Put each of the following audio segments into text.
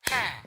Ha!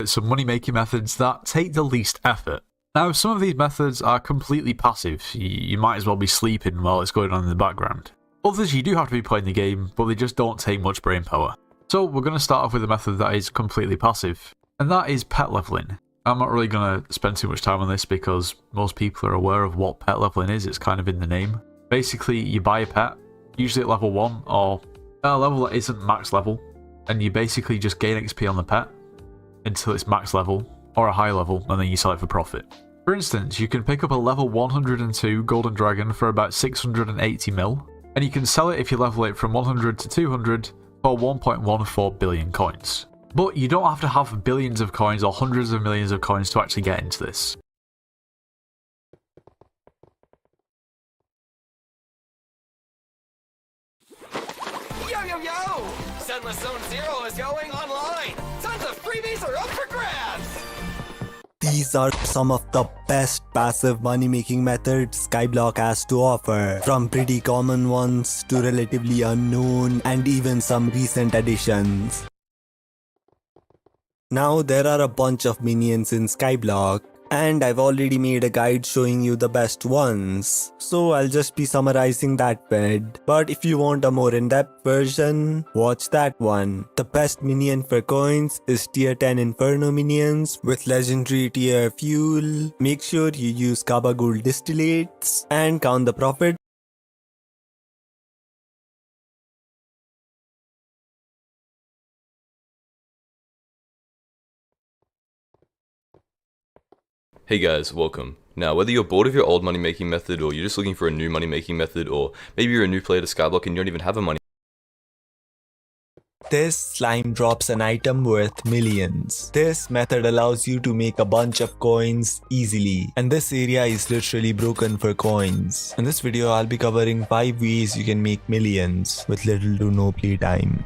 Some money-making methods that take the least effort. Now, some of these methods are completely passive. You might as well be sleeping while it's going on in the background. Others, you do have to be playing the game, but they just don't take much brain power. So we're going to start off with a method that is completely passive, and that is pet leveling. I'm not really going to spend too much time on this because most people are aware of what pet leveling is. It's kind of in the name. Basically, you buy a pet, usually at level 1 or a level that isn't max level, and you basically just gain XP on the pet until it's max level or a high level, and then you sell it for profit. For instance, you can pick up a level 102 golden dragon for about 680 mil, and you can sell it if you level it from 100 to 200 for 1.14 billion coins. But you don't have to have billions of coins or hundreds of millions of coins to actually get into this. Yo, yo, yo! Sunless Zone Zero is going online! Tons of freebies are up for grabs! These are some of the best passive money making methods skyblock has to offer, from pretty common ones to relatively unknown and even some recent additions. Now there are a bunch of minions in skyblock, and I've already made a guide showing you the best ones, so I'll just be summarizing that bit. But if you want a more in-depth version, watch that one. The best minion for coins is tier 10 Inferno minions with legendary tier fuel. Make sure you use Kaba Gold distillates and count the profit. Hey guys, welcome. Now, whether you're bored of your old money making method or you're just looking for a new money making method, or maybe you're a new player to skyblock and you don't even have a money. This slime drops an item worth millions. This method allows you to make a bunch of coins easily, and this area is literally broken for coins. In this video, I'll be covering 5 ways you can make millions with little to no playtime.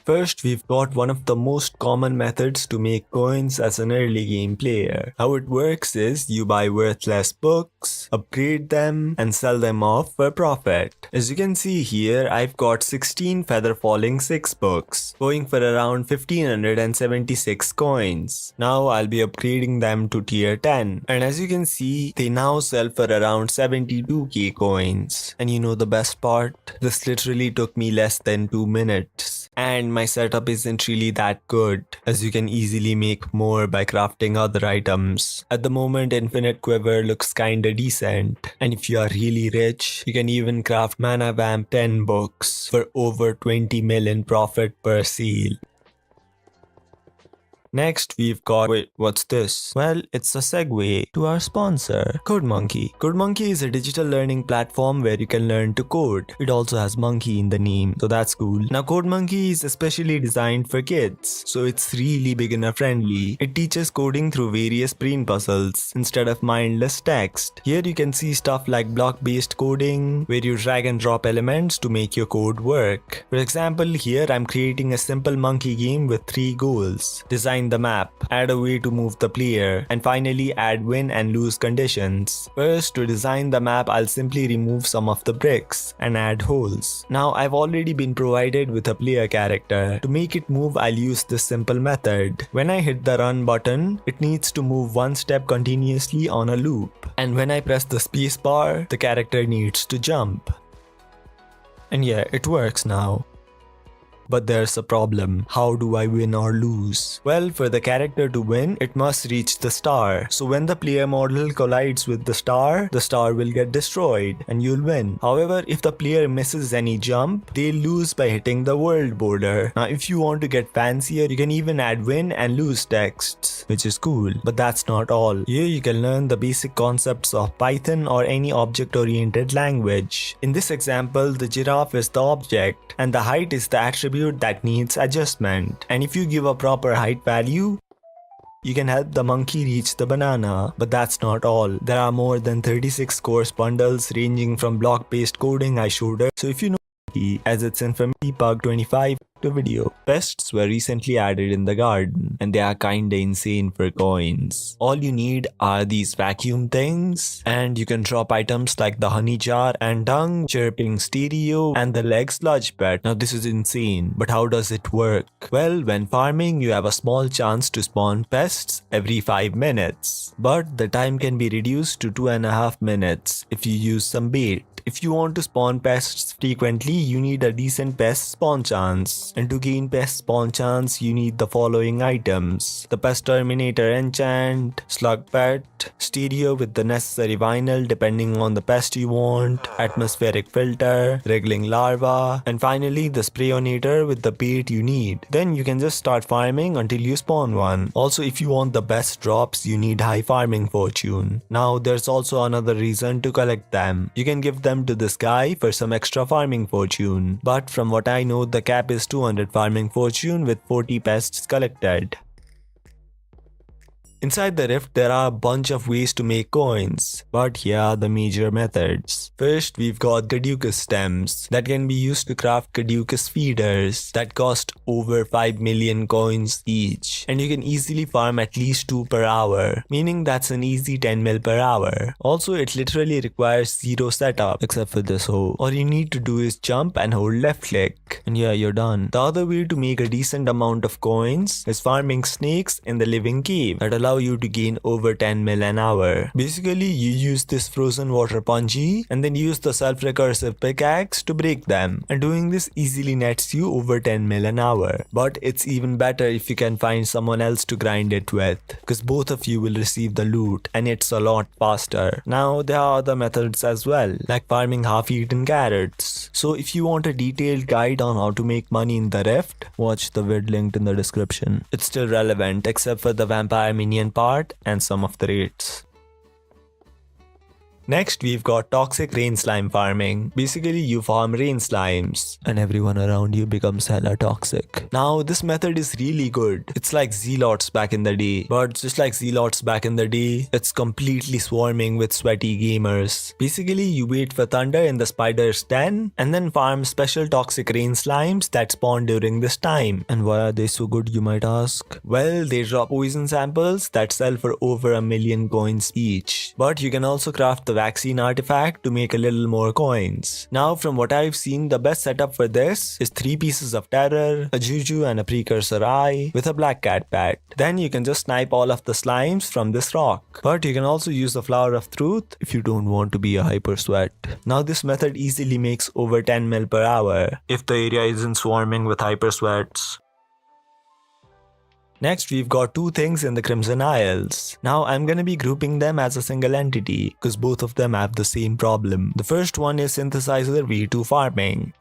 First, we've got one of the most common methods to make coins as an early game player. How it works is you buy worthless books, upgrade them, and sell them off for profit. As you can see here, I've got 16 feather falling 6 books, going for around 1576 coins. Now I'll be upgrading them to tier 10, and as you can see, they now sell for around 72k coins. And you know the best part? This literally took me less than 2 minutes. And my setup isn't really that good, as you can easily make more by crafting other items. At the moment, Infinite Quiver looks kinda decent, and if you are really rich, you can even craft Mana Vamp 10 books for over 20 million profit per seal. Next, we've got, wait, what's this? Well, it's a segue to our sponsor, CodeMonkey. CodeMonkey is a digital learning platform where you can learn to code. It also has monkey in the name, so that's cool. Now, CodeMonkey is especially designed for kids, so it's really beginner friendly. It teaches coding through various brain puzzles instead of mindless text. Here you can see stuff like block-based coding, where you drag and drop elements to make your code work. For example, here I'm creating a simple monkey game with 3 goals. Design the map, add a way to move the player, and finally add win and lose conditions. First, to design the map, I'll simply remove some of the bricks and add holes. Now, I've already been provided with a player character. To make it move, I'll use this simple method. When I hit the run button, it needs to move 1 step continuously on a loop. And when I press the space bar, the character needs to jump. And yeah, it works now. But there's a problem. How do I win or lose? Well, for the character to win, it must reach the star. So when the player model collides with the star will get destroyed and you'll win. However, if the player misses any jump, they'll lose by hitting the world border. Now, if you want to get fancier, you can even add win and lose texts, which is cool. But that's not all. Here you can learn the basic concepts of Python or any object-oriented language. In this example, the giraffe is the object and the height is the attribute that needs adjustment, and if you give a proper height value, you can help the monkey reach the banana. But that's not all. There are more than 36 course bundles ranging from block-based coding I showed her, so if you know as it's in from Pug 25 to video. Pests were recently added in the garden, and they are kinda insane for coins. All you need are these vacuum things, and you can drop items like the honey jar and dung, chirping stereo, and the leg sludge pet. Now this is insane, but how does it work? Well, when farming, you have a small chance to spawn pests every 5 minutes, but the time can be reduced to 2.5 minutes if you use some bait. If you want to spawn pests frequently, you need a decent pest spawn chance. And to gain pest spawn chance, you need the following items: the Pest Terminator enchant, Slug Pet, Stereo with the necessary vinyl depending on the pest you want, Atmospheric Filter, Wriggling Larva, and finally the Sprayonator with the bait you need. Then you can just start farming until you spawn one. Also, if you want the best drops, you need high farming fortune. Now there's also another reason to collect them. You can give them to this guy for some extra farming fortune, but from what I know, the cap is 200 farming fortune with 40 pests collected. Inside the rift, there are a bunch of ways to make coins, but here are the major methods. First, we've got caducus stems that can be used to craft caducus feeders that cost over 5 million coins each, and you can easily farm at least 2 per hour, meaning that's an easy 10 mil per hour. Also, it literally requires zero setup except for this hoe. All you need to do is jump and hold left click, and yeah, you're done. The other way to make a decent amount of coins is farming snakes in the living cave that allow you to gain over 10 mil an hour. Basically, you use this frozen water punji and then use the self-recursive pickaxe to break them, and doing this easily nets you over 10 mil an hour. But it's even better if you can find someone else to grind it with, because both of you will receive the loot and it's a lot faster. Now there are other methods as well, like farming half-eaten carrots. So if you want a detailed guide on how to make money in the rift, watch the vid linked in the description. It's still relevant except for the vampire minion part and some of the rates. Next, we've got toxic rain slime farming. Basically, you farm rain slimes and everyone around you becomes hella toxic. Now, this method is really good. It's like zealots back in the day, but just like zealots back in the day, it's completely swarming with sweaty gamers. Basically, you wait for thunder in the spider's den and then farm special toxic rain slimes that spawn during this time. And why are they so good, you might ask? Well, they drop poison samples that sell for over 1 million coins each. But you can also craft the vaccine artifact to make a little more coins. Now, from what I've seen, the best setup for this is 3 pieces of terror, a juju and a precursor eye with a black cat pet. Then you can just snipe all of the slimes from this rock. But you can also use the flower of truth if you don't want to be a hyper sweat. Now this method easily makes over 10 mil per hour if the area isn't swarming with hyper sweats. Next, we've got 2 things in the Crimson Isles. Now, I'm gonna be grouping them as a single entity because both of them have the same problem. The first one is synthesizer V2 farming.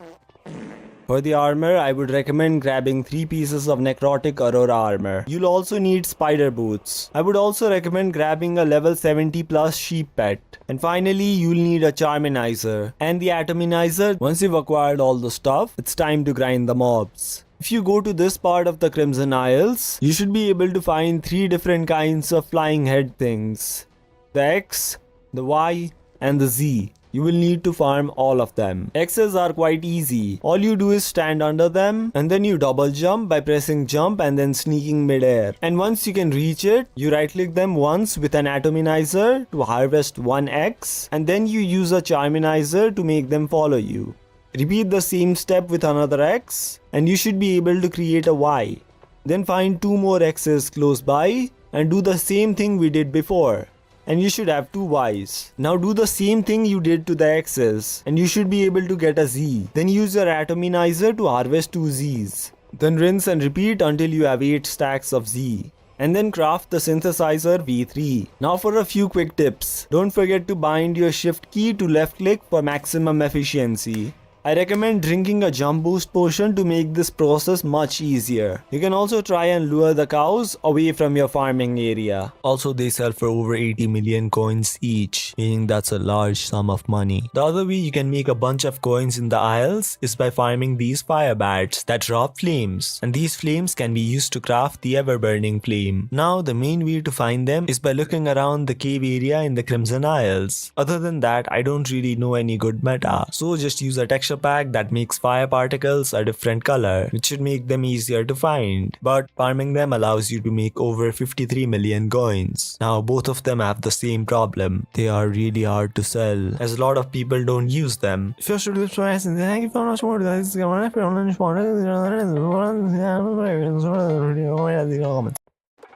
For the armor, I would recommend grabbing 3 pieces of necrotic aurora armor. You'll also need spider boots. I would also recommend grabbing a level 70 plus sheep pet. And finally, you'll need a charminizer and the atominizer. Once you've acquired all the stuff, it's time to grind the mobs. If you go to this part of the Crimson Isles, you should be able to find 3 different kinds of flying head things. The X, the Y, and the Z. You will need to farm all of them. X's are quite easy. All you do is stand under them and then you double jump by pressing jump and then sneaking midair. And once you can reach it, you right click them once with an atominizer to harvest 1 X, and then you use a charminizer to make them follow you. Repeat the same step with another X and you should be able to create a Y. Then find 2 more X's close by and do the same thing we did before. And you should have 2 Ys. Now do the same thing you did to the X's and you should be able to get a Z. Then use your atominizer to harvest 2 Z's. Then rinse and repeat until you have 8 stacks of Z. And then craft the synthesizer V3. Now for a few quick tips. Don't forget to bind your shift key to left click for maximum efficiency. I recommend drinking a jump boost potion to make this process much easier. You can also try and lure the cows away from your farming area. Also, they sell for over 80 million coins each, meaning that's a large sum of money. The other way you can make a bunch of coins in the Isles is by farming these fire bats that drop flames, and these flames can be used to craft the ever-burning flame. Now, the main way to find them is by looking around the cave area in the Crimson Isles. Other than that, I don't really know any good meta, so just use a texture pack that makes fire particles a different color, which should make them easier to find. But farming them allows you to make over 53 million coins. Now both of them have the same problem. They are really hard to sell, as a lot of people don't use them. If you're still thank you for much more.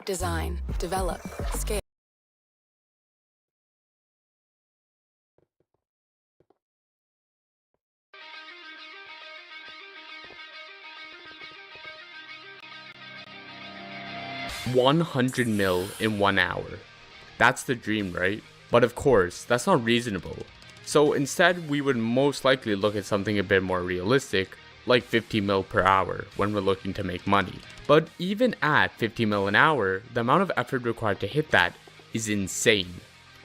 Design, develop, scale. $100 mil in 1 hour. That's the dream, right? But of course, that's not reasonable. So instead, we would most likely look at something a bit more realistic, like 50 mil per hour when we're looking to make money. But even at 50 mil an hour, the amount of effort required to hit that is insane.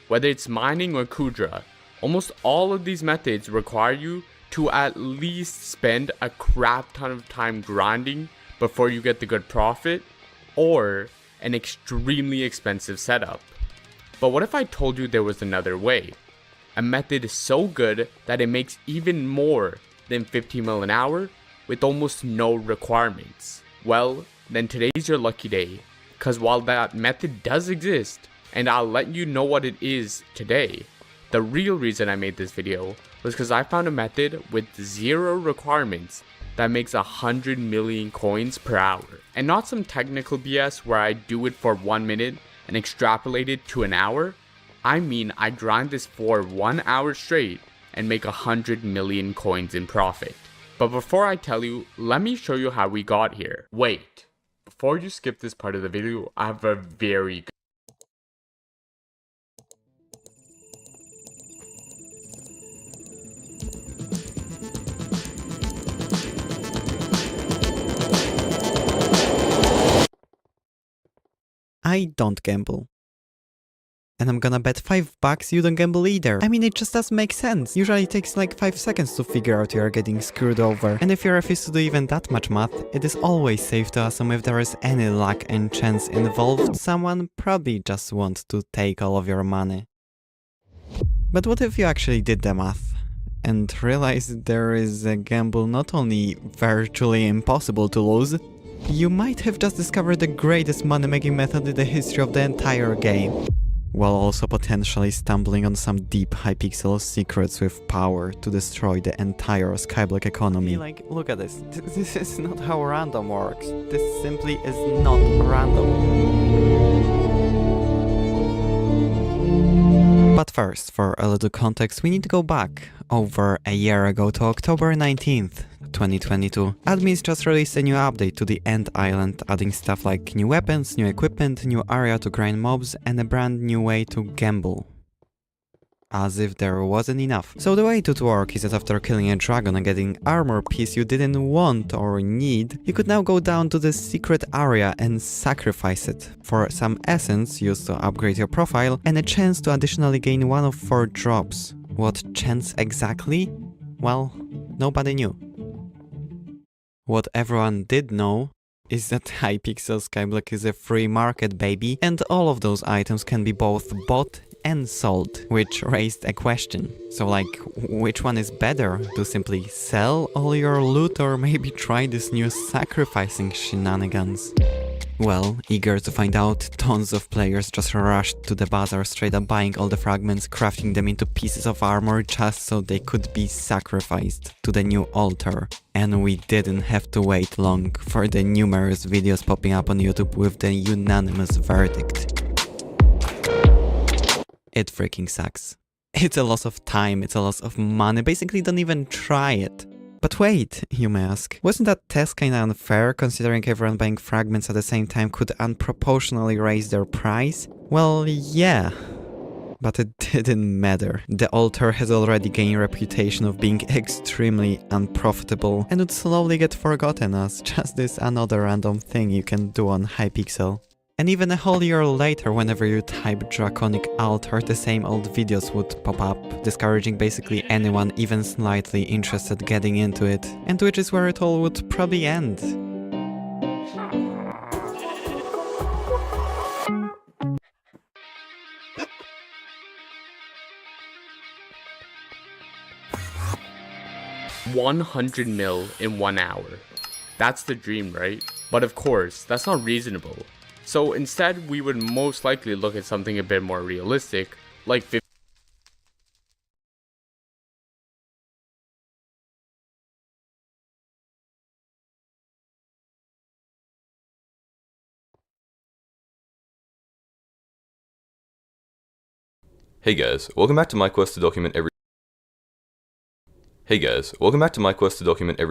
Whether it's mining or Kudra, almost all of these methods require you to at least spend a crap ton of time grinding before you get the good profit, or an extremely expensive setup. But what if I told you there was another way? A method so good that it makes even more than 50 mil an hour with almost no requirements? Well, then today's your lucky day, cause while that method does exist, and I'll let you know what it is today, the real reason I made this video was cause I found a method with 0 requirements that makes 100 million coins per hour. And not some technical BS where I do it for 1 minute and extrapolate it to an hour. I mean I grind this for 1 hour straight and make 100 million coins in profit. But before I tell you, let me show you how we got here. Wait, before you skip this part of the video, I have a very good I don't gamble. And I'm gonna bet $5 you don't gamble either. I mean, it just doesn't make sense. Usually it takes like 5 seconds to figure out you are getting screwed over. And if you refuse to do even that much math, it is always safe to assume if there is any luck and chance involved, someone probably just wants to take all of your money. But what if you actually did the math and realized there is a gamble not only virtually impossible to lose, you might have just discovered the greatest money-making method in the history of the entire game, while also potentially stumbling on some deep Hypixel secrets with power to destroy the entire skyblock economy. Like, look at this. This is not how random works. This simply is not random. But first, for a little context, we need to go back over a year ago to October 19th. 2022. Admins just released a new update to the End Island, adding stuff like new weapons, new equipment, new area to grind mobs, and a brand new way to gamble. As if there wasn't enough. So the way it would work is that after killing a dragon and getting armor piece you didn't want or need, you could now go down to the secret area and sacrifice it for some essence used to upgrade your profile and a chance to additionally gain 1 of 4 drops. What chance exactly? Well, nobody knew. What everyone did know is that Hypixel Skyblock is a free market, baby, and all of those items can be both bought and sold, which raised a question. So like, which one is better? To simply sell all your loot or maybe try this new sacrificing shenanigans? Well, eager to find out, tons of players just rushed to the bazaar, straight up buying all the fragments, crafting them into pieces of armor just so they could be sacrificed to the new altar. And we didn't have to wait long for the numerous videos popping up on YouTube with the unanimous verdict. It freaking sucks. It's a loss of time, it's a loss of money, basically don't even try it. But wait, you may ask, wasn't that test kinda unfair considering everyone buying fragments at the same time could unproportionally raise their price? Well, yeah. But it didn't matter. The altar has already gained a reputation of being extremely unprofitable and would slowly get forgotten as just this another random thing you can do on Hypixel. And even a whole year later, whenever you type Draconic Altar, the same old videos would pop up, discouraging basically anyone even slightly interested getting into it, and which is where it all would probably end. $100 mil in 1 hour. That's the dream, right? But of course, that's not reasonable. So instead, we would most likely look at something a bit more realistic, like 50. Hey guys, welcome back to my quest to document every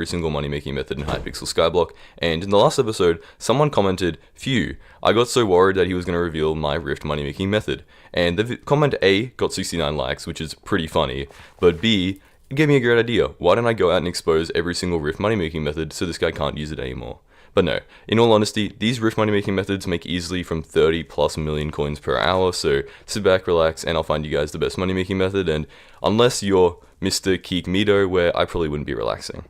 single money-making method in Hypixel Skyblock, and in the last episode, someone commented, "Phew, I got so worried that he was going to reveal my Rift money-making method." And the comment A got 69 likes, which is pretty funny, but B, it gave me a great idea. Why don't I go out and expose every single Rift money-making method so this guy can't use it anymore? But no, in all honesty, these Rift money-making methods make easily from 30 plus million coins per hour, so sit back, relax, and I'll find you guys the best money-making method, and unless you're Mr. Keek Mito, where I probably wouldn't be relaxing.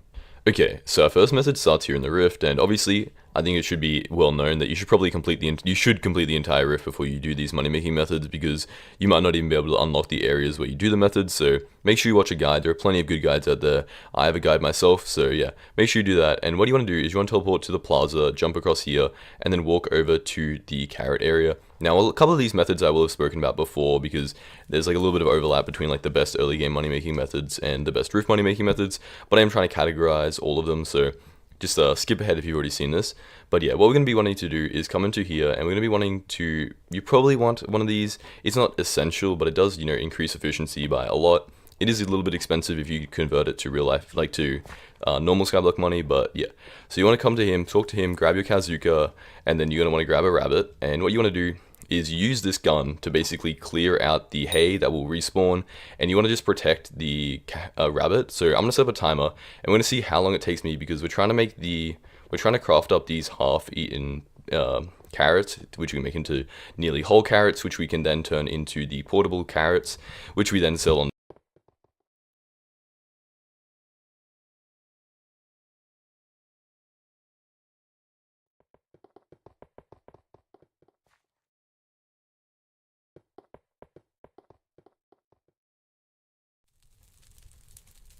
Okay, so our first method starts here in the Rift, and obviously, I think it should be well known that you should probably complete the entire rift before you do these money making methods, because you might not even be able to unlock the areas where you do the methods. So make sure you watch a guide. There are plenty of good guides out there. I have a guide myself, so yeah, make sure you do that. And what you want to do is you want to teleport to the plaza, jump across here, and then walk over to the carrot area. Now, a couple of these methods I will have spoken about before, because there's like a little bit of overlap between like the best early game money making methods and the best rift money making methods, but I am trying to categorize all of them, so just skip ahead if you've already seen this. But yeah, what we're going to be wanting to do is come into here, and we're going to be wanting to, you probably want one of these. It's not essential, but it does, you know, increase efficiency by a lot. It is a little bit expensive if you convert it to real life, like to normal skyblock money, but yeah. So you want to come to him, talk to him, grab your Kazuka, and then you're going to want to grab a rabbit. And what you want to do is use this gun to basically clear out the hay that will respawn, and you want to just protect the rabbit. So I'm going to set up a timer, and we're going to see how long it takes me, because we're trying to craft up these half-eaten carrots, which we can make into nearly whole carrots, which we can then turn into the portable carrots, which we then sell on.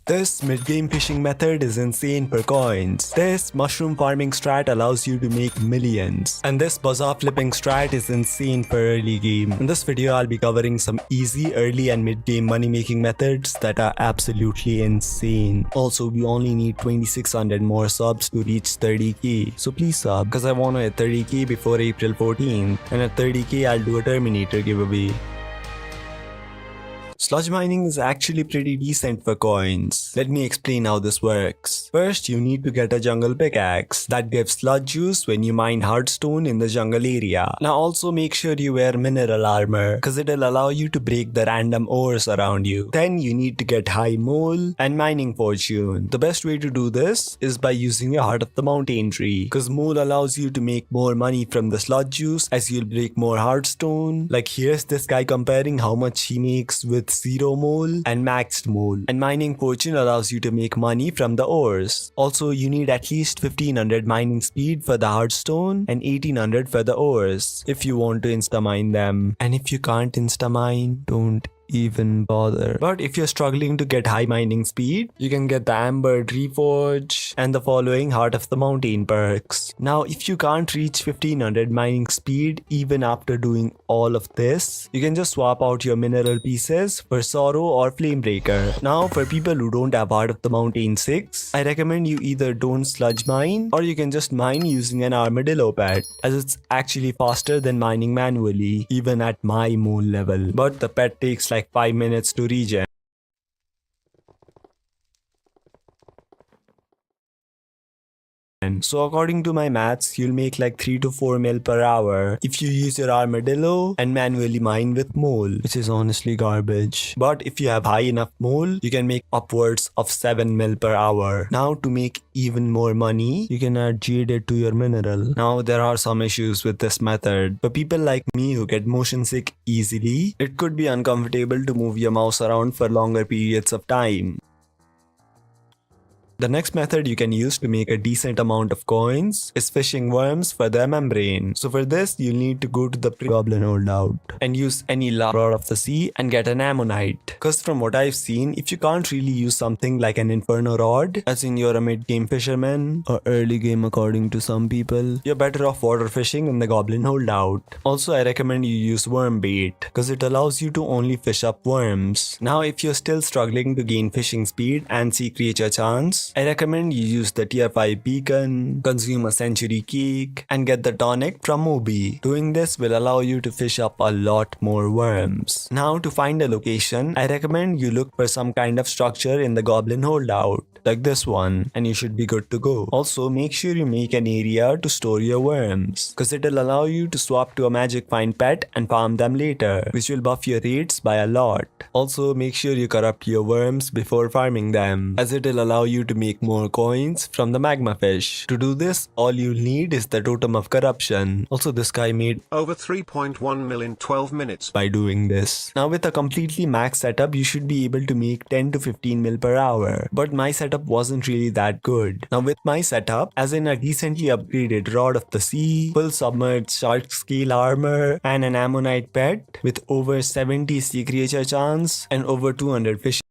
This mid-game fishing method is insane for coins. This mushroom farming strat allows you to make millions. And this bazaar flipping strat is insane for early game. In this video, I'll be covering some easy early and mid-game money making methods that are absolutely insane. Also, we only need 2600 more subs to reach 30k. So please sub, because I want to hit 30k before April 14th. And at 30k, I'll do a Terminator giveaway. Sludge mining is actually pretty decent for coins. Let me explain how this works. First, you need to get a jungle pickaxe that gives sludge juice when you mine hardstone in the jungle area. Now also make sure you wear mineral armor, because it'll allow you to break the random ores around you. Then you need to get high mole and mining fortune. The best way to do this is by using a heart of the mountain tree, because mole allows you to make more money from the sludge juice as you'll break more hardstone. Like here's this guy comparing how much he makes with 0 mole and maxed mole, and mining fortune allows you to make money from the ores. Also, you need at least 1500 mining speed for the hardstone and 1800 for the ores if you want to insta mine them. And if you can't insta mine, don't even bother. But if you're struggling to get high mining speed, you can get the Amber Reforge and the following Heart of the Mountain perks. Now, if you can't reach 1500 mining speed even after doing all of this, you can just swap out your mineral pieces for Sorrow or Flamebreaker. Now, for people who don't have Heart of the Mountain 6, I recommend you either don't sludge mine, or you can just mine using an armadillo pet, as it's actually faster than mining manually, even at my mole level. But the pet takes like 5 minutes to regen. So according to my maths, you'll make like 3 to 4 mil per hour if you use your armadillo and manually mine with mole, which is honestly garbage. But if you have high enough mole, you can make upwards of 7 mil per hour. Now to make even more money, you can add jaded to your mineral. Now there are some issues with this method. For people like me who get motion sick easily, it could be uncomfortable to move your mouse around for longer periods of time. The next method you can use to make a decent amount of coins is fishing worms for their membrane. So for this, you'll need to go to the goblin holdout and use any rod of the sea and get an ammonite. Because from what I've seen, if you can't really use something like an inferno rod, as in you're a mid-game fisherman or early game according to some people, you're better off water fishing in the goblin holdout. Also, I recommend you use worm bait because it allows you to only fish up worms. Now, if you're still struggling to gain fishing speed and sea creature chance, I recommend you use the tier 5 beacon, consume a century cake, and get the tonic from Moby. Doing this will allow you to fish up a lot more worms. Now to find a location, I recommend you look for some kind of structure in the goblin holdout, like this one, and you should be good to go. Also, make sure you make an area to store your worms, because it'll allow you to swap to a magic find pet and farm them later, which will buff your rates by a lot. Also, make sure you corrupt your worms before farming them, as it'll allow you to make more coins from the magma fish. To do this, all you'll need is the totem of corruption. Also, this guy made over 3.1 mil in 12 minutes by doing this. Now with a completely max setup, you should be able to make 10 to 15 mil per hour. But my setup wasn't really that good. Now with my setup, as in a decently upgraded Rod of the Sea, full submerged shark scale armor, and an ammonite pet with over 70 sea creature chance and over 200 fish.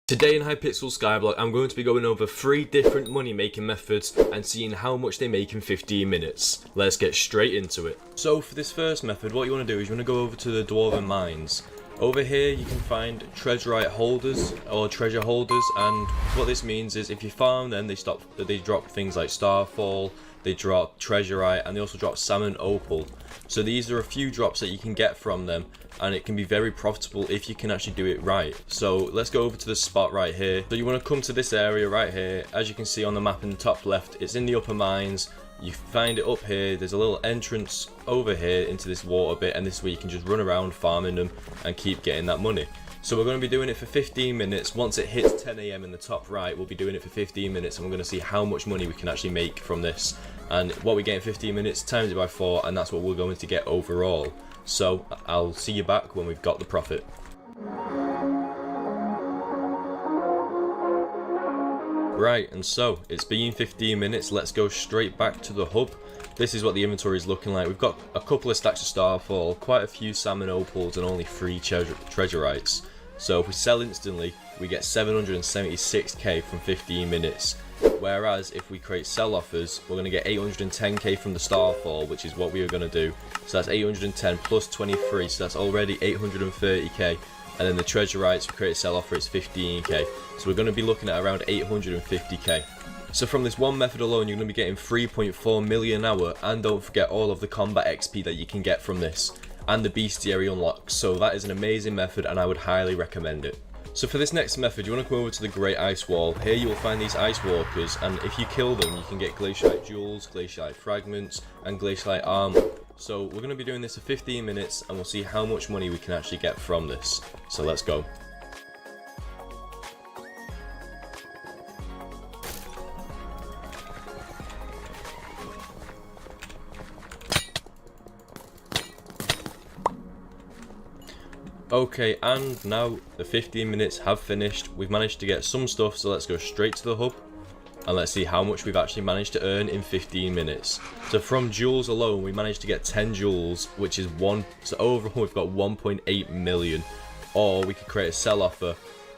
Today in Hypixel Skyblock, I'm going to be going over 3 different money making methods and seeing how much they make in 15 minutes. Let's get straight into it. So for this first method, what you want to do is you want to go over to the Dwarven Mines. Over here you can find treasurite holders or treasure holders, and what this means is if you farm them, they drop things like starfall, they drop treasurite, and they also drop salmon opal. So these are a few drops that you can get from them, and it can be very profitable if you can actually do it right. So let's go over to the spot right here. So you want to come to this area right here. As you can see on the map in the top left, it's in the upper mines. You find it up here. There's a little entrance over here into this water bit, and this is where you can just run around farming them and keep getting that money. So we're going to be doing it for 15 minutes. Once it hits 10 AM in the top right, we'll be doing it for 15 minutes, and we're going to see how much money we can actually make from this. And what we get in 15 minutes, times it by 4, and that's what we're going to get overall. So I'll see you back when we've got the profit. Right, and so it's been 15 minutes. Let's go straight back to the hub. This is what the inventory is looking like. We've got a couple of stacks of starfall, quite a few salmon opals, and only 3 treasurites. So if we sell instantly, we get 776k from 15 minutes. Whereas if we create sell offers, we're going to get 810k from the starfall, which is what we are going to do. So that's 810 plus 23, so that's already 830k. And then the treasurites, we create a sell offer, it's 15k. So we're going to be looking at around 850k. So from this one method alone, you're going to be getting 3.4 million an hour, and don't forget all of the combat XP that you can get from this, and the bestiary unlocks. So that is an amazing method, and I would highly recommend it. So for this next method, you want to come over to the Great Ice Wall. Here you will find these ice walkers, and if you kill them, you can get glacialite jewels, glacialite fragments, and glacialite armor. So we're going to be doing this for 15 minutes, and we'll see how much money we can actually get from this. So let's go. Okay, and now the 15 minutes have finished. We've managed to get some stuff, so let's go straight to the hub and let's see how much we've actually managed to earn in 15 minutes. So from jewels alone, we managed to get 10 jewels, which is so overall we've got 1.8 million. Or we could create a sell offer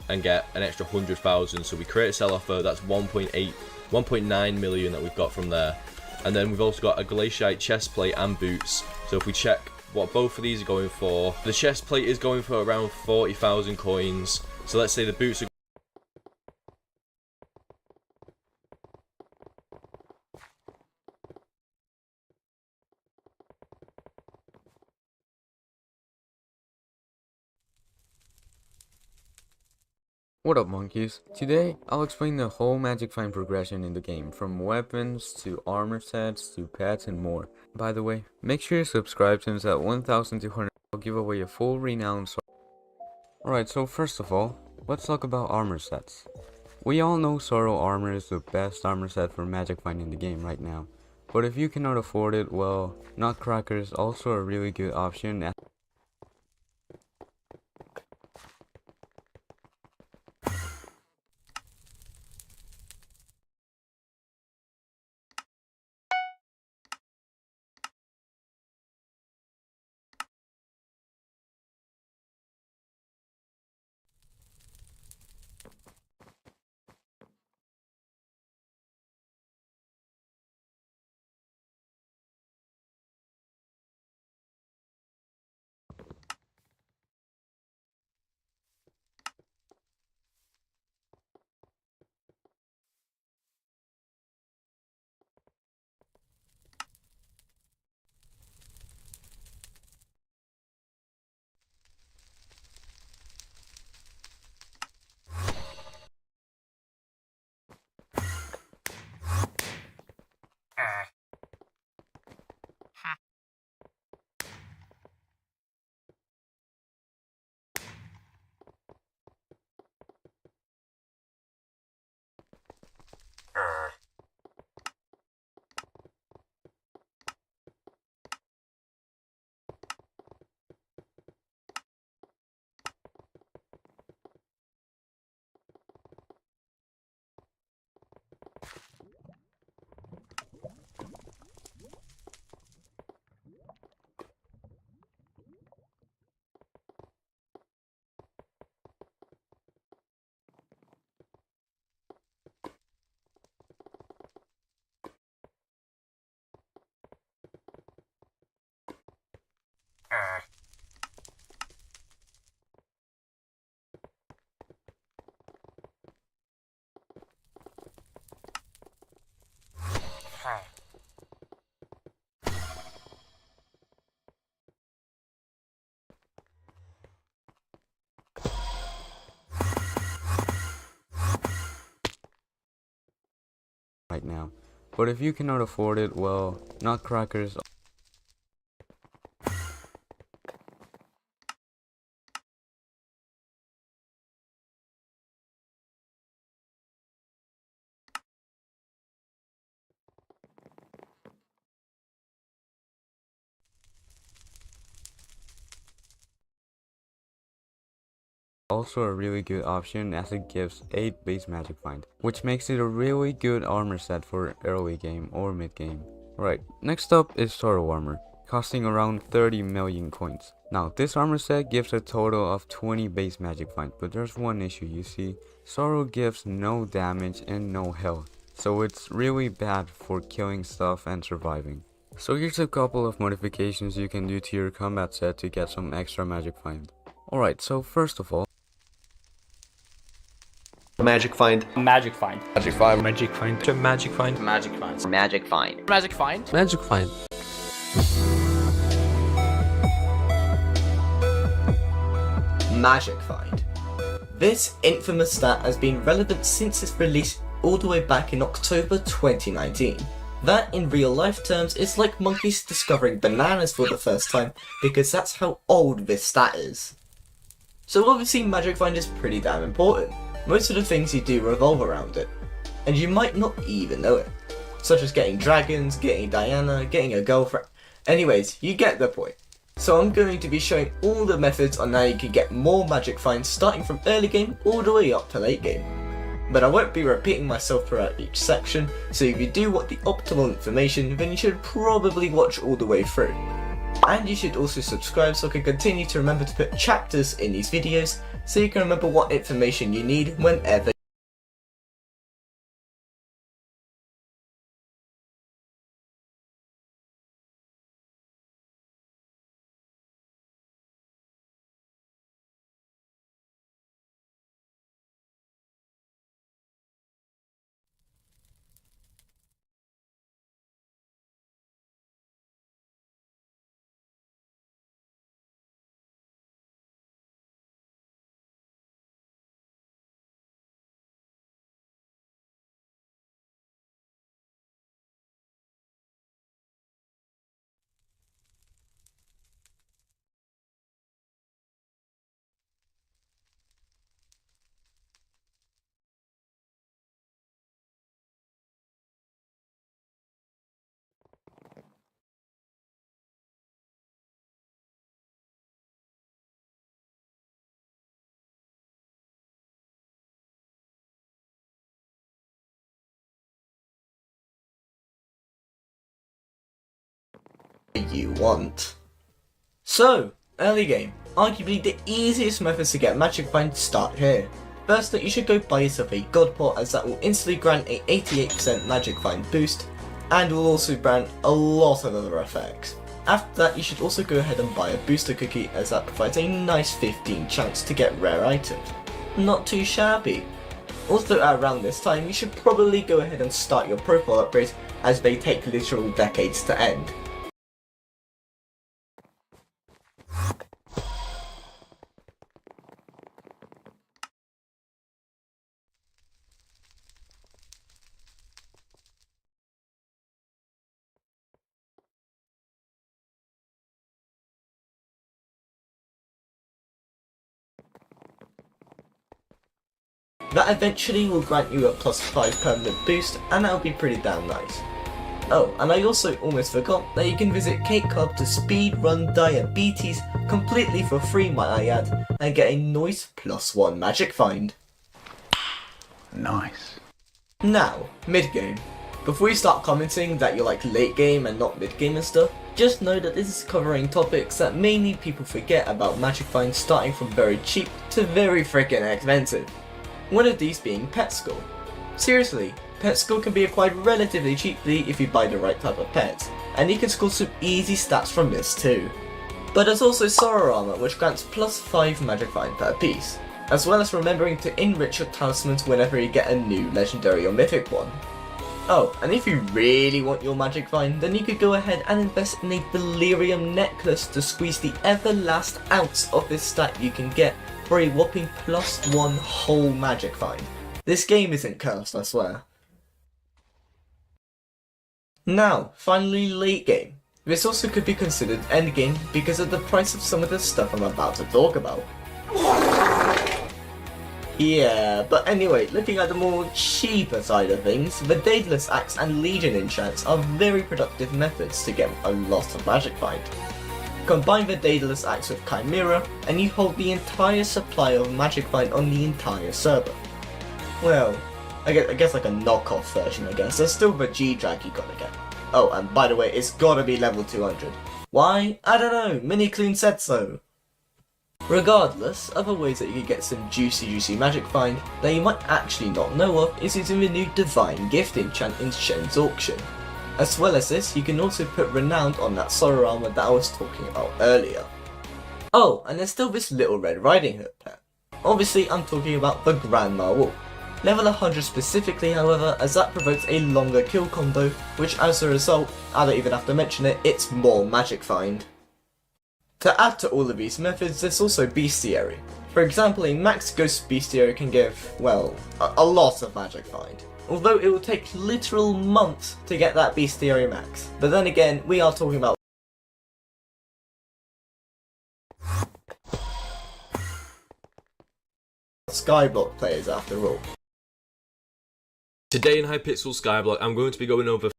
and get an extra 100,000. So we create a sell offer, that's 1.9 million that we've got from there. And then we've also got a glaciite chest plate and boots. So if we check what both of these are going for, the chest plate is going for around 40,000 coins. So let's say the boots are What up, monkeys? Today, I'll explain the whole Magic Find progression in the game, from weapons to armor sets to pets and more. By the way, make sure you subscribe since at 1,200 I'll give away a full renown sword. Alright, so first of all, let's talk about armor sets. We all know Sorrow armor is the best armor set for Magic Find in the game right now. But if you cannot afford it, well, Nutcracker is also a really good option. but if you cannot afford it, well, nutcrackers also a really good option as it gives 8 base magic find, which makes it a really good armor set for early game or mid game. Right, next up is Sorrow Armor, costing around 30 million coins. Now this armor set gives a total of 20 base magic find, but there's one issue. You see, Sorrow gives no damage and no health, so it's really bad for killing stuff and surviving. So here's a couple of modifications you can do to your combat set to get some extra magic find. Alright, so first of all, Magic find. Magic find. Magic 5. Magic find. Magic find. Magic find. Magic find. Magic find. Magic find. Magic find. This infamous stat has been relevant since its release all the way back in October 2019. That in real life terms is like monkeys discovering bananas for the first time, because that's how old this stat is. So obviously magic find is pretty damn important. Most of the things you do revolve around it, and you might not even know it, such as getting dragons, getting Diana, getting a girlfriend. Anyways, you get the point. So I'm going to be showing all the methods on how you can get more magic finds starting from early game all the way up to late game. But I won't be repeating myself throughout each section, so if you do want the optimal information, then you should probably watch all the way through. And you should also subscribe so I can continue to remember to put chapters in these videos, so you can remember what information you need whenever. You want. So, early game. Arguably the easiest methods to get magic find start here. Firstly, you should go buy yourself a god pot, as that will instantly grant a 88% magic find boost, and will also grant a lot of other effects. After that, you should also go ahead and buy a booster cookie, as that provides a nice 15 chance to get rare items. Not too shabby. Also at around this time, you should probably go ahead and start your profile upgrades, as they take literal decades to end. That eventually will grant you a +5 permanent boost, and that'll be pretty damn nice. Oh, and I also almost forgot that you can visit Cake Club to speedrun Diabetes completely for free, might I add, and get a nice +1 magic find. Nice. Now, mid-game. Before you start commenting that you're like late game and not mid-game and stuff, just know that this is covering topics that mainly people forget about magic finds, starting from very cheap to very freaking expensive. One of these being pet skull. Seriously, pet skull can be acquired relatively cheaply if you buy the right type of pet, and you can score some easy stats from this too. But there's also Sorrow Armor, which grants +5 magic find per piece, as well as remembering to enrich your talismans whenever you get a new legendary or mythic one. Oh, and if you really want your magic find, then you could go ahead and invest in a delirium necklace to squeeze the ever last ounce of this stat you can get for a whopping +1 whole magic find. This game isn't cursed, I swear. Now, finally late game. This also could be considered endgame because of the price of some of the stuff I'm about to talk about. Yeah, but anyway, looking at the more cheaper side of things, the Daedalus Axe and Legion enchants are very productive methods to get a lot of magic find. Combine the Daedalus Axe with Chimera, and you hold the entire supply of magic find on the entire server. Well, I guess like a knockoff version, I guess. There's still the G-Drag you gotta get. Oh, and by the way, it's gotta be level 200. Why? I don't know, Minicloon said so. Regardless, other ways that you can get some juicy magic find that you might actually not know of is using the new Divine Gift enchant in Shen's auction. As well as this, you can also put Renowned on that Sorrow armor that I was talking about earlier. Oh, and there's still this Little Red Riding Hood pet. Obviously, I'm talking about the Grandma Wolf. Level 100 specifically, however, as that provokes a longer kill combo, which as a result, I don't even have to mention it, it's more magic find. To add to all of these methods, there's also Bestiary. For example, a max Ghost Bestiary can give, well, a lot of magic find. Although it will take literal months to get that Bestiary max. But then again, we are talking about skyblock players after all. Today in Hypixel Skyblock, I'm going to be going over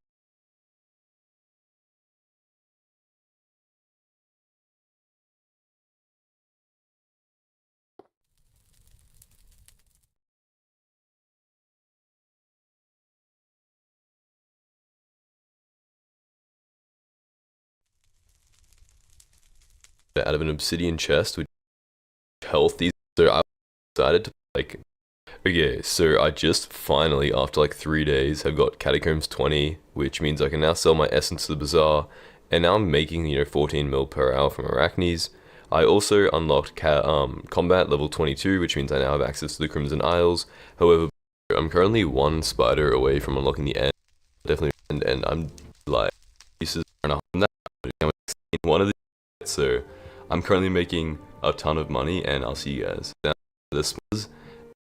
out of an obsidian chest, which is healthy. So I decided to okay, so I just finally, after like 3 days, have got Catacombs 20, which means I can now sell my essence to the bazaar, and now I'm making, 14 mil per hour from Arachnes. I also unlocked combat level 22, which means I now have access to the Crimson Isles. However, I'm currently one spider away from unlocking the end, definitely, and I'm like pieces and one of these, so I'm currently making a ton of money, and I'll see you guys. Now, this was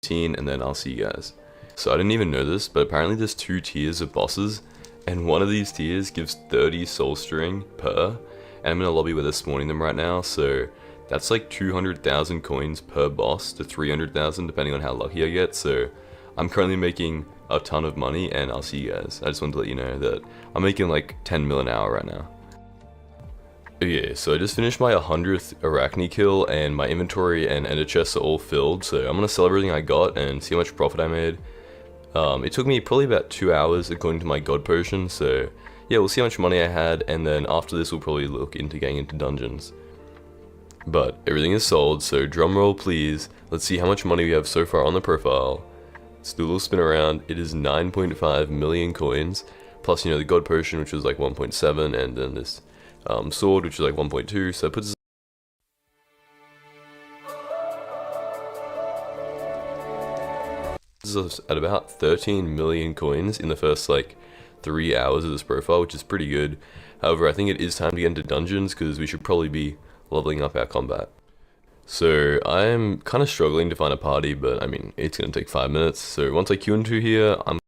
18, and then I'll see you guys. So I didn't even know this, but apparently there's 2 tiers of bosses, and one of these tiers gives 30 soul string per, and I'm in a lobby where they're spawning them right now, so that's like 200,000 coins per boss to 300,000 depending on how lucky I get, so I'm currently making a ton of money, and I'll see you guys. I just wanted to let you know that I'm making like 10 mil an hour right now. Okay, so I just finished my 100th Arachne kill, and my inventory and ender chests are all filled, so I'm gonna sell everything I got and see how much profit I made. It took me probably about 2 hours according to my god potion, so yeah, we'll see how much money I had, and then after this we'll probably look into getting into dungeons. But everything is sold, so drum roll please. Let's see how much money we have so far on the profile. Let's do a little spin around. It is 9.5 million coins, plus the god potion, which was like 1.7, and then this sword, which is like 1.2, so it puts us at about 13 million coins in the first like 3 hours of this profile, which is pretty good. However, I think it is time to get into dungeons because we should probably be leveling up our combat. So I'm kind of struggling to find a party, but I mean, it's going to take 5 minutes. So once I queue into here, I'm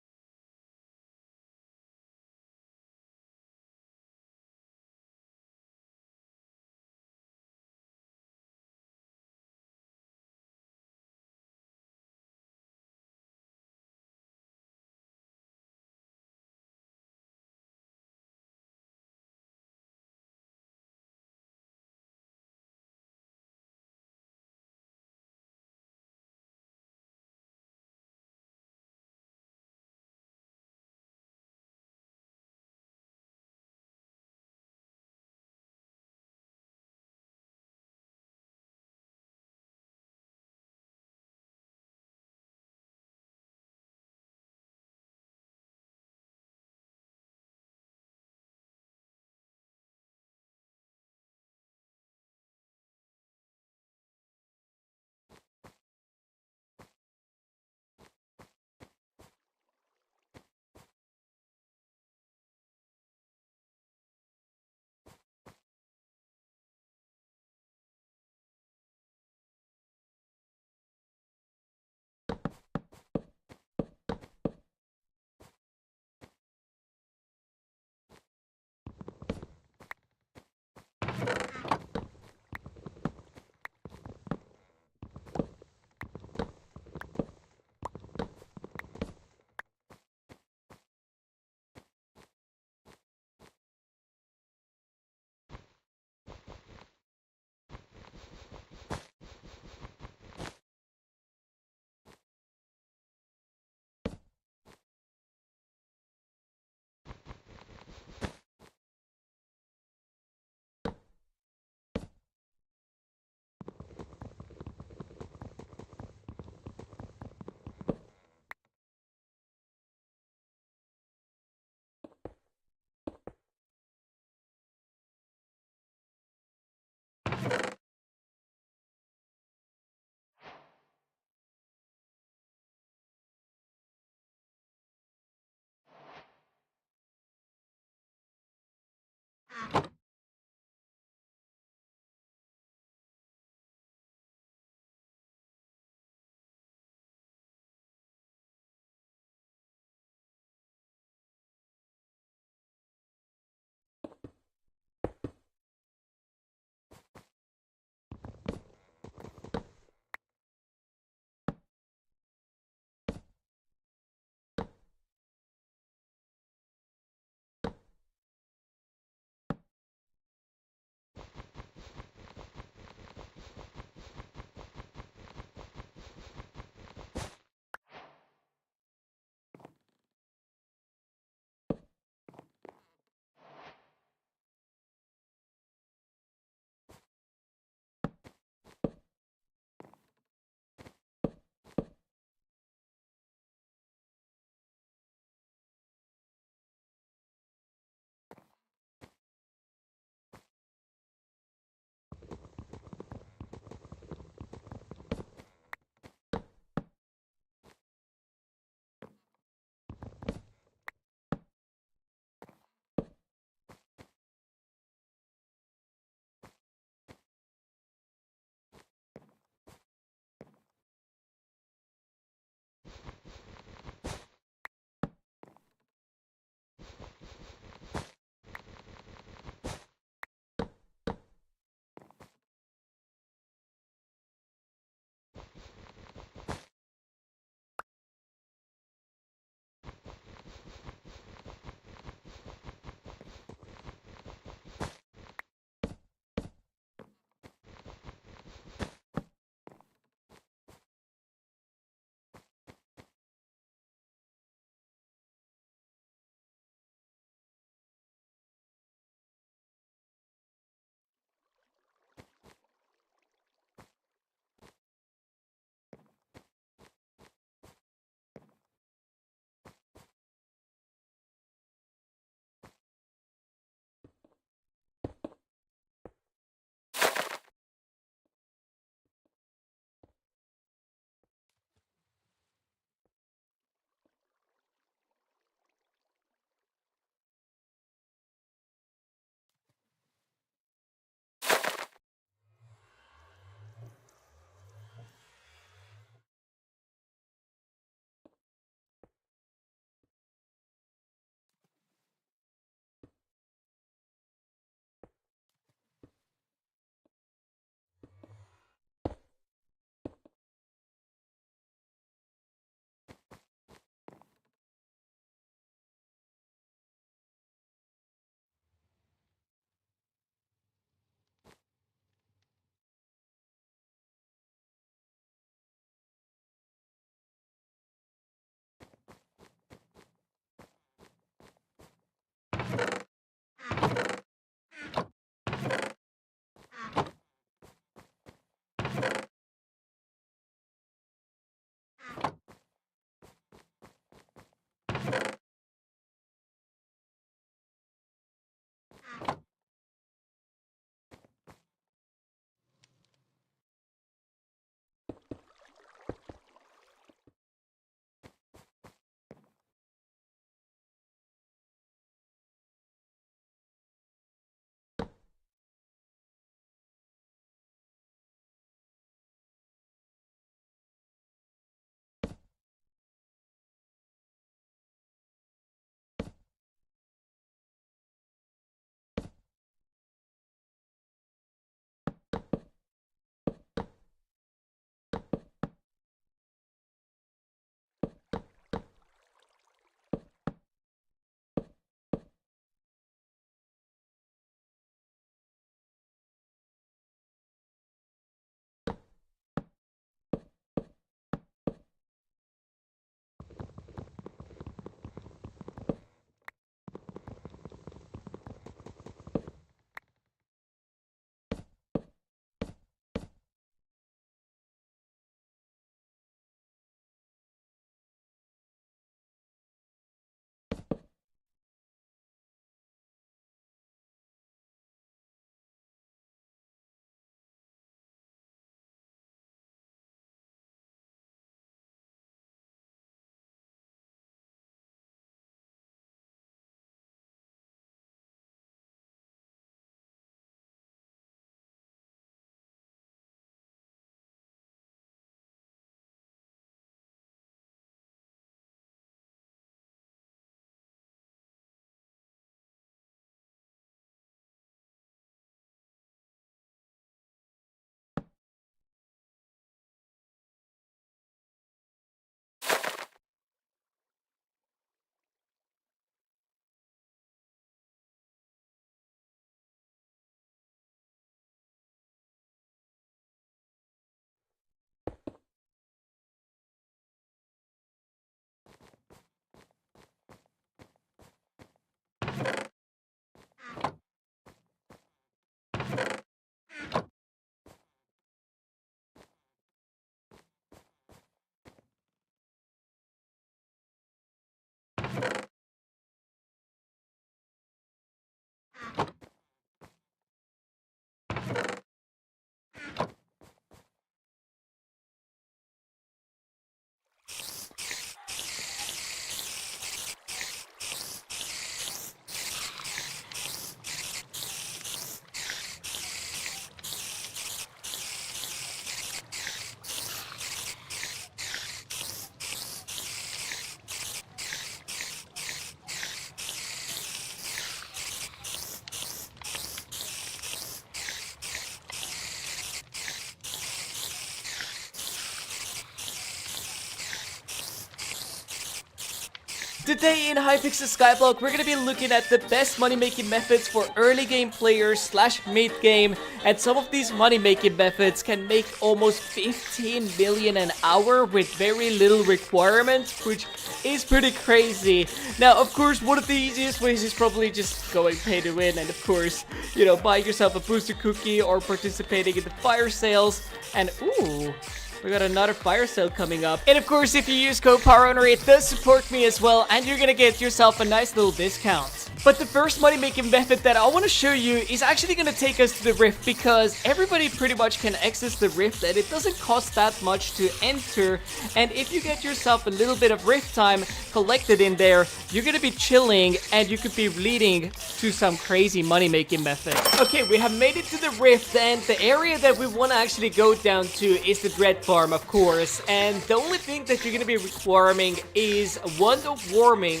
Today in Hypixel Skyblock, we're gonna be looking at the best money-making methods for early game players slash mid-game, and some of these money-making methods can make almost 15 million an hour with very little requirements, which is pretty crazy. Now, of course, one of the easiest ways is probably just going pay to win, and of course, you know, buying yourself a booster cookie or participating in the fire sales, and ooh, we got another fire sale coming up. And of course, if you use code PowerOwner, it does support me as well, and you're gonna get yourself a nice little discount. But the first money-making method that I want to show you is actually going to take us to the Rift, because everybody pretty much can access the Rift and it doesn't cost that much to enter. And if you get yourself a little bit of Rift time collected in there, you're going to be chilling and you could be leading to some crazy money-making methods. Okay, we have made it to the Rift, and the area that we want to actually go down to is the Dread Farm, of course. And the only thing that you're going to be requiring is Wonder Warming.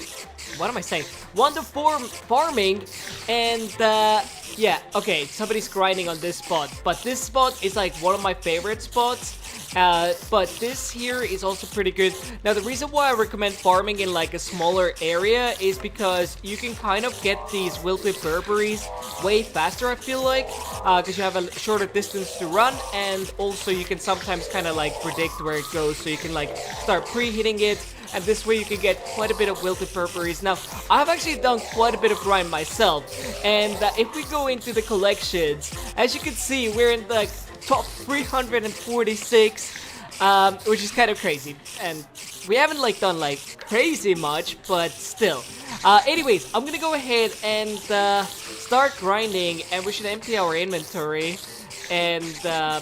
What am I saying? Wonder farming, and yeah, okay, somebody's grinding on this spot, but this spot is like one of my favorite spots. But this here is also pretty good. Now, the reason why I recommend farming in like a smaller area is because you can kind of get these wilted Burberries way faster, I feel like, because you have a shorter distance to run, and also you can sometimes kind of like predict where it goes, so you can like start pre-hitting it. And this way you can get quite a bit of wilted Burberries. Now, I've actually done quite a bit of grind myself. And if we go into the collections, as you can see, we're in the top 346, which is kind of crazy. And we haven't like done like crazy much, but still. Anyways, I'm gonna go ahead and start grinding, and we should empty our inventory and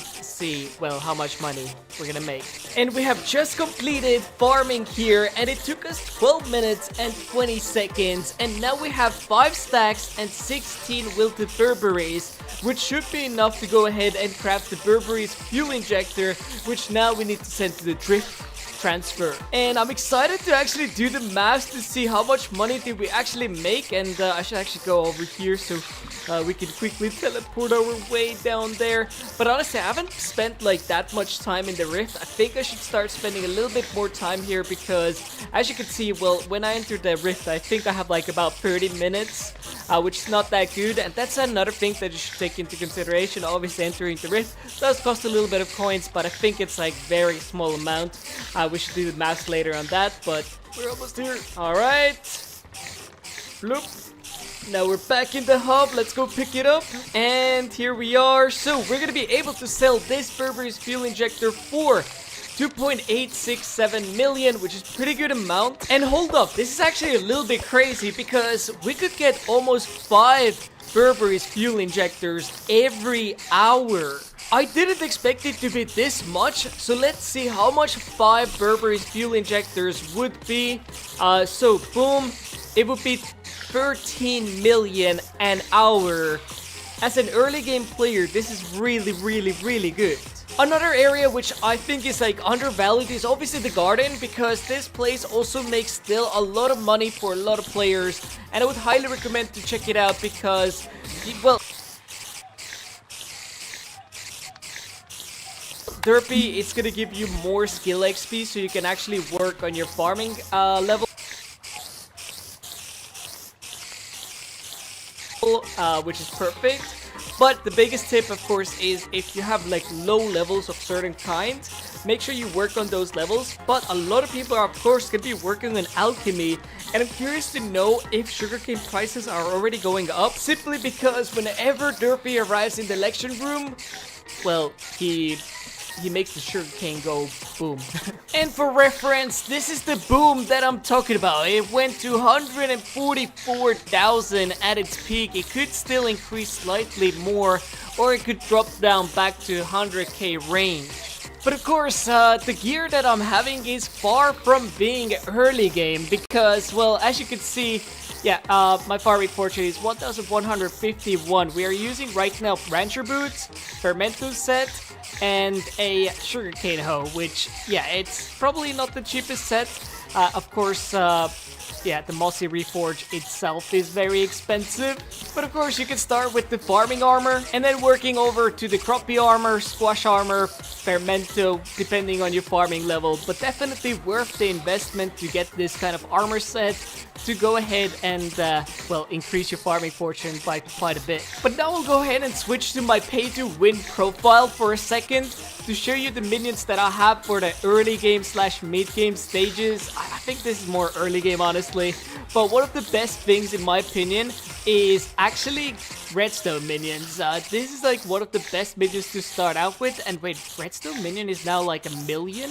see, well, how much money we're gonna make. And we have just completed farming here, and it took us 12 minutes and 20 seconds, and now we have 5 stacks and 16 wilted Burberries, which should be enough to go ahead and craft the Burberry's fuel injector, which now we need to send to the drift transfer. And I'm excited to actually do the math to see how much money did we actually make, and I should actually go over here so we can quickly teleport our way down there. But honestly, I haven't spent like that much time in the Rift. I think I should start spending a little bit more time here, because as you can see, well, when I entered the Rift, I think I have like about 30 minutes, which is not that good. And that's another thing that you should take into consideration. Obviously, entering the Rift does cost a little bit of coins, but I think it's like very small amount. We should do the math later on that, but we're almost here. Alright. Bloop. Now we're back in the hub. Let's go pick it up. And here we are. So we're going to be able to sell this Burberry's fuel injector for 2.867 million, which is pretty good amount. And hold up, this is actually a little bit crazy, because we could get almost 5 Burberry's fuel injectors every hour. I didn't expect it to be this much, so let's see how much 5 Burberry's fuel injectors would be. So boom, it would be 13 million an hour. As an early game player, this is really, really, really good. Another area which I think is like undervalued is obviously the garden, because this place also makes still a lot of money for a lot of players, and I would highly recommend to check it out, because, well, Derpy, it's gonna give you more skill XP, so you can actually work on your farming level, which is perfect. But the biggest tip, of course, is if you have like low levels of certain kinds, make sure you work on those levels. But a lot of people are, of course, going to be working on alchemy, and I'm curious to know if sugarcane prices are already going up, simply because whenever Derpy arrives in the election room, well, he makes the sugarcane go boom. And for reference, this is the boom that I'm talking about. It went to 144,000 at its peak. It could still increase slightly more, or it could drop down back to 100k range. But of course, the gear that I'm having is far from being early game, because, well, as you can see, yeah, my farming fortune is 1151. We are using right now rancher boots, fermentus set, and a sugarcane hoe, which, yeah, it's probably not the cheapest set. Of course, yeah, the mossy reforge itself is very expensive. But of course, you can start with the farming armor and then working over to the croppy armor, squash armor, fermento, depending on your farming level. But definitely worth the investment to get this kind of armor set to go ahead and, well, increase your farming fortune by quite a bit. But now we'll go ahead and switch to my pay-to-win profile for a second to show you the minions that I have for the early game slash mid game stages. I think this is more early game, honestly. But one of the best things, in my opinion, is actually redstone minions. This is like one of the best minions to start out with. And wait, redstone minion is now like 1 million?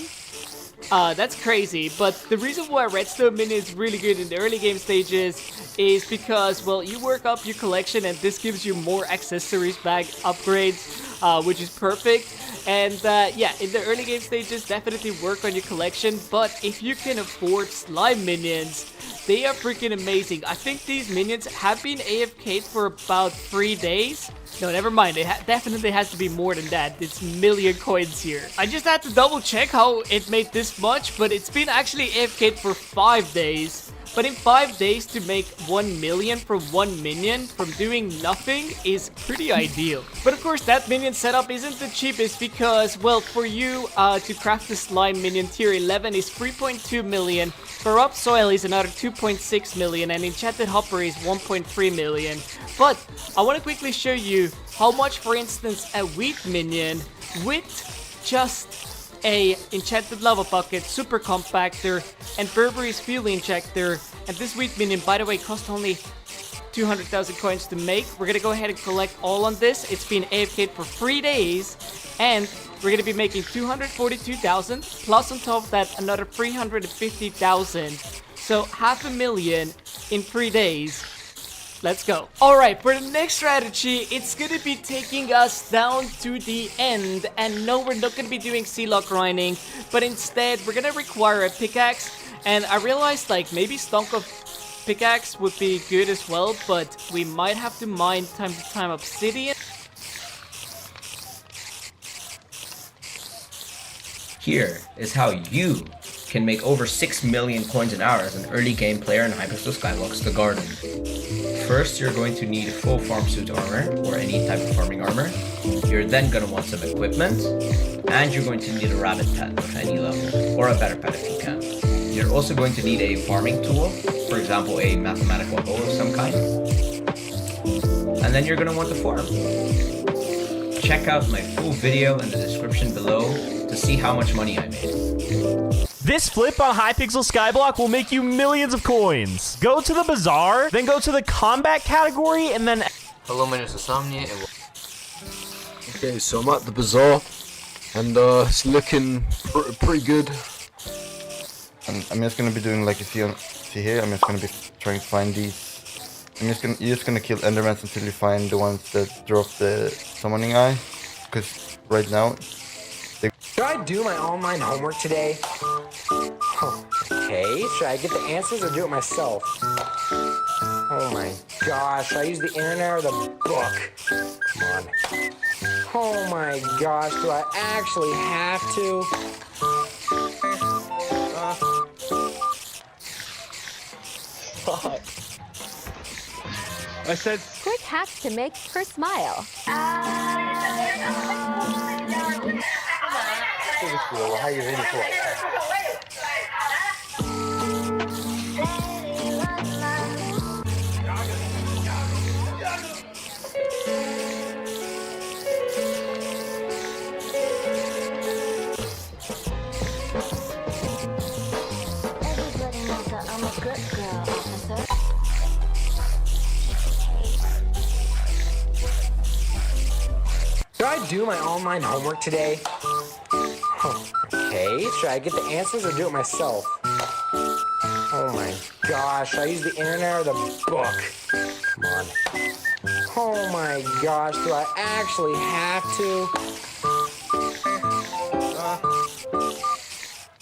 That's crazy, but the reason why redstone minion is really good in the early game stages is because, well, you work up your collection and this gives you more accessories bag upgrades, which is perfect. And yeah, in the early game stages, definitely work on your collection, but if you can afford slime minions, they are freaking amazing. I think these minions have been AFK'd for about 3 days. No, never mind. It definitely has to be more than that. It's million coins here. I just had to double check how it made this much, but it's been actually AFK'd for 5 days. But in 5 days to make 1 million from 1 minion from doing nothing is pretty ideal. But of course that minion setup isn't the cheapest because, well, for you to craft the slime minion tier 11 is 3.2 million, corrupt soil is another 2.6 million, and enchanted hopper is 1.3 million. But I want to quickly show you how much, for instance, a wheat minion with just a enchanted lava bucket, super compactor, and Burberry's fuel injector. And this wheat minion, by the way, cost only 200,000 coins to make. We're gonna go ahead and collect all on this. It's been AFK'd for 3 days, and we're gonna be making 242,000, plus on top of that another 350,000. So 500,000 in 3 days. Let's go. Alright, for the next strategy, it's gonna be taking us down to the end. And no, we're not gonna be doing sea-lock grinding, but instead, we're gonna require a pickaxe. And I realized, like, maybe Stonkov pickaxe would be good as well, but we might have to mine time to time obsidian. Here is how you can make over 6 million coins an hour as an early game player in Hypixel Skyblock's The Garden. First, you're going to need full farm suit armor, or any type of farming armor. You're then going to want some equipment, and you're going to need a rabbit pet of any level, or a better pet if you can. You're also going to need a farming tool, for example a mathematical bow of some kind. And then you're going to want to farm. Check out my full video in the description below to see how much money I made. This flip on Hypixel Skyblock will make you millions of coins. Go to the bazaar, then go to the combat category, and then... Hello, my name is Insomnia. Okay, so I'm at the bazaar, and it's looking pretty good. I'm just gonna be doing like you see here. I'm just gonna be trying to find these. You're just gonna kill endermans until you find the ones that drop the summoning eye, because right now. Should I do my online homework today? Okay, should I get the answers or do it myself? Oh my gosh, should I use the internet or the book? Come on. Oh my gosh, do I actually have to? Fuck. I said... Quick hacks to make her smile. How you ready for it? Everybody knows that I'm a good girl, officer. Should I do my online homework today? Okay, should I get the answers or do it myself? Oh my gosh, should I use the internet or the book? Come on. Oh my gosh, do I actually have to?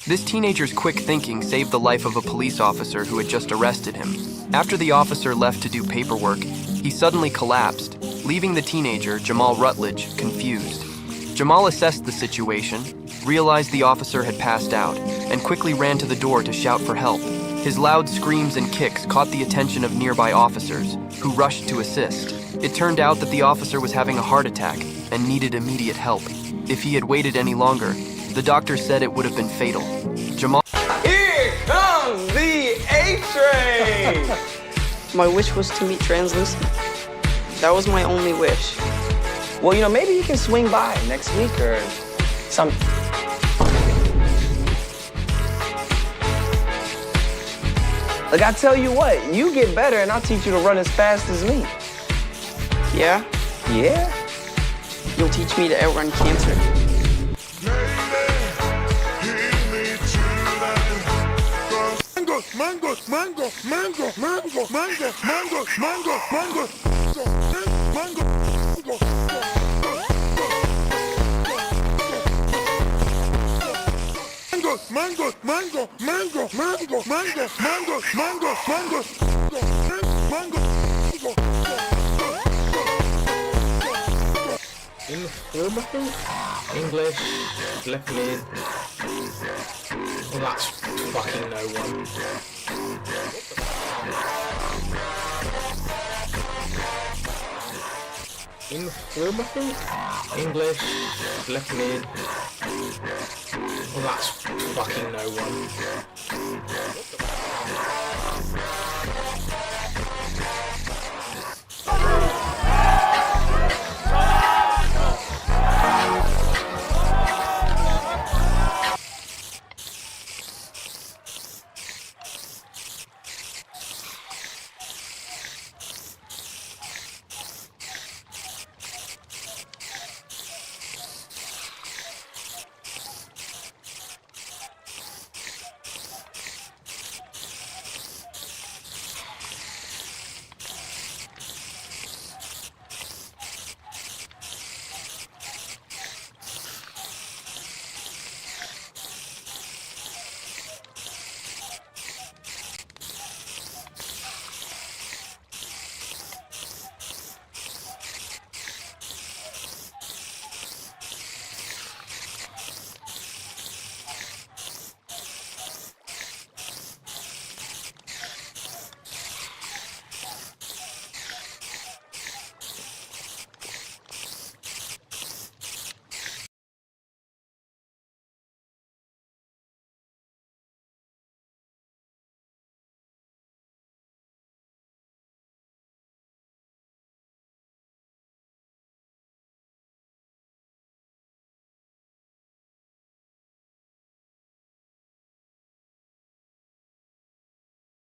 This teenager's quick thinking saved the life of a police officer who had just arrested him. After the officer left to do paperwork, he suddenly collapsed, leaving the teenager, Jamal Rutledge, confused. Jamal assessed the situation, realized the officer had passed out, and quickly ran to the door to shout for help. His loud screams and kicks caught the attention of nearby officers, who rushed to assist. It turned out that the officer was having a heart attack and needed immediate help. If he had waited any longer, the doctor said it would have been fatal. Jamal. Here comes the A-Train! My wish was to meet Translucent. That was my only wish. Well, you know, maybe you can swing by next week or some. Like, I tell you what, you get better and I'll teach you to run as fast as me. Yeah? Yeah? You'll teach me to outrun cancer. Mango, mango, mango, mango, mango, mango, mango, mango, mango, mango, mango. Mango, mango, mango, mango, mango, mango, mango, mango, mango, mango, mango. Informative, English, left mid. Well, that's fucking no one. Informative, English, left mid. Well, that's fucking no one.